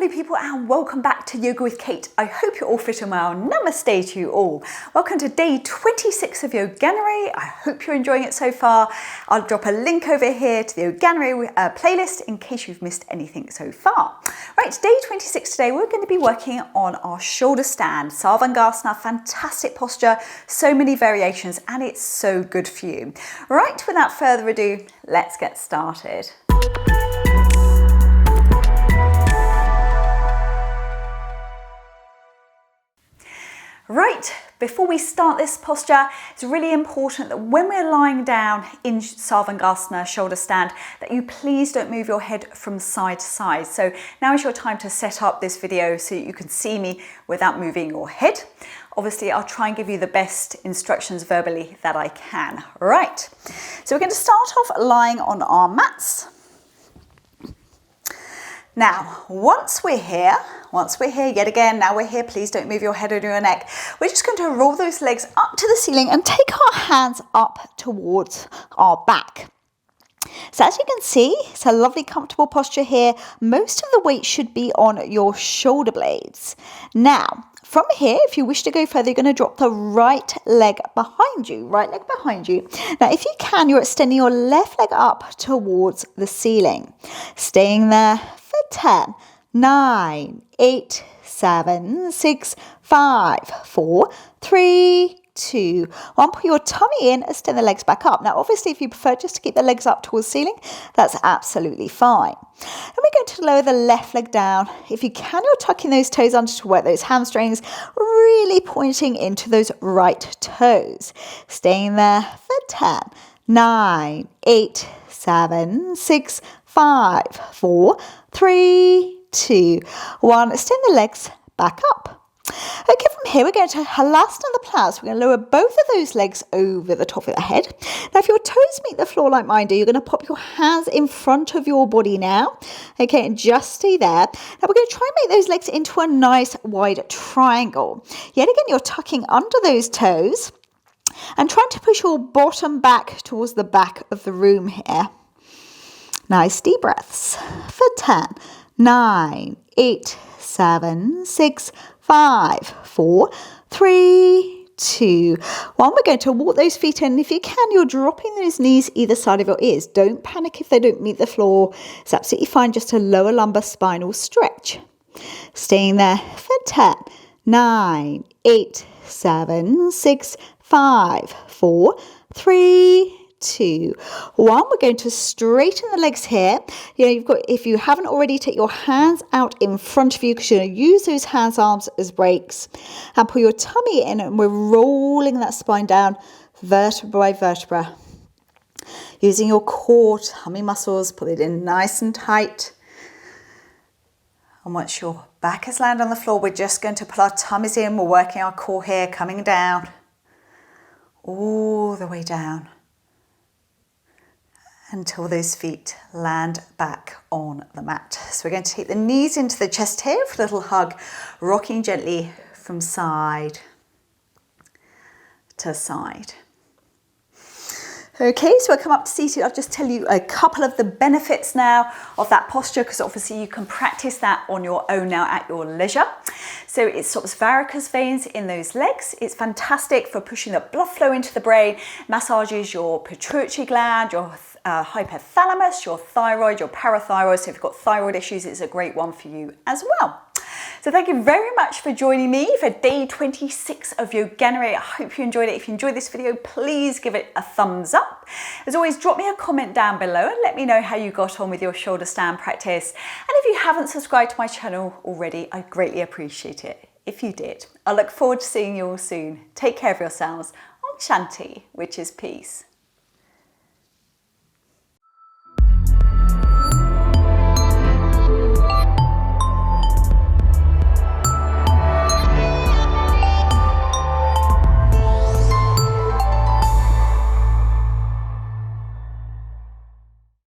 lovely people, and welcome back to Yoga with Kate. I hope you're all fit and well. Namaste to you all. Welcome to day 26 of Yoganuary. I hope you're enjoying it so far. I'll drop a link over here to the Yoganuary playlist in case you've missed anything so far. Right, day 26 today, we're going to be working on our shoulder stand. Sarvangarsana, fantastic posture, so many variations, and it's so good for you. Right, without further ado, let's get started. Right, before we start this posture, it's really important that when we're lying down in Sarvangarsana, shoulder stand, that you please don't move your head from side to side. So now is your time to set up this video so you can see me without moving your head. Obviously, I'll try and give you the best instructions verbally that I can. Right, so we're going to start off lying on our mats. Now, once we're here yet again, now we're here, please don't move your head or your neck. We're just going to roll those legs up to the ceiling and take our hands up towards our back. So as you can see, it's a lovely comfortable posture here. Most of the weight should be on your shoulder blades. Now, from here, if you wish to go further, you're going to drop the right leg behind you. Now, if you can, you're extending your left leg up towards the ceiling. Staying there for 10, 9, 8, 7, 6, 5, 4, 3, 2, 1. Put your tummy in, extend the legs back up. Now, obviously, if you prefer just to keep the legs up towards the ceiling, that's absolutely fine. Then we're going to lower the left leg down. If you can, you're tucking those toes under to work those hamstrings, really pointing into those right toes. Staying there for 10, 9, 8, 7, 6, 5, 4, 3, 2, 1. Extend the legs back up. Okay, from here we're going to Halasana the Plows. We're going to lower both of those legs over the top of the head. Now, if your toes meet the floor like mine do, you're going to pop your hands in front of your body now. Okay, and just stay there. Now, we're going to try and make those legs into a nice wide triangle. Yet again, you're tucking under those toes and trying to push your bottom back towards the back of the room here. Nice deep breaths for 10, 9, 8, 7, 6, 5, 4, 3, 2, 1. We're going to walk those feet in. If you can, you're dropping those knees either side of your ears. Don't panic if they don't meet the floor. It's absolutely fine. Just a lower lumbar spinal stretch. Staying there for 10, 9, 8, 7, 6, 5, 4, 3, 2, 1. We're going to straighten the legs here. If you haven't already, take your hands out in front of you because you're going to use those hands, arms as brakes, and pull your tummy in, and we're rolling that spine down vertebra by vertebra. Using your core tummy muscles, pull it in nice and tight. And once your back has landed on the floor, we're just going to pull our tummies in. We're working our core here, coming down, all the way down, until those feet land back on the mat. So we're going to take the knees into the chest here for a little hug, rocking gently from side to side. Okay, so we'll come up to seated. I'll just tell you a couple of the benefits now of that posture, because obviously you can practice that on your own now at your leisure. So it stops varicose veins in those legs. It's fantastic for pushing the blood flow into the brain, massages your pituitary gland, your hypothalamus, your thyroid, your parathyroid. So if you've got thyroid issues, it's a great one for you as well. So thank you very much for joining me for day 26 of Yoganuary. I hope you enjoyed it. If you enjoyed this video, please give it a thumbs up. As always, drop me a comment down below and let me know how you got on with your shoulder stand practice. And if you haven't subscribed to my channel already, I greatly appreciate it if you did. I look forward to seeing you all soon. Take care of yourselves. Om Shanti, which is peace.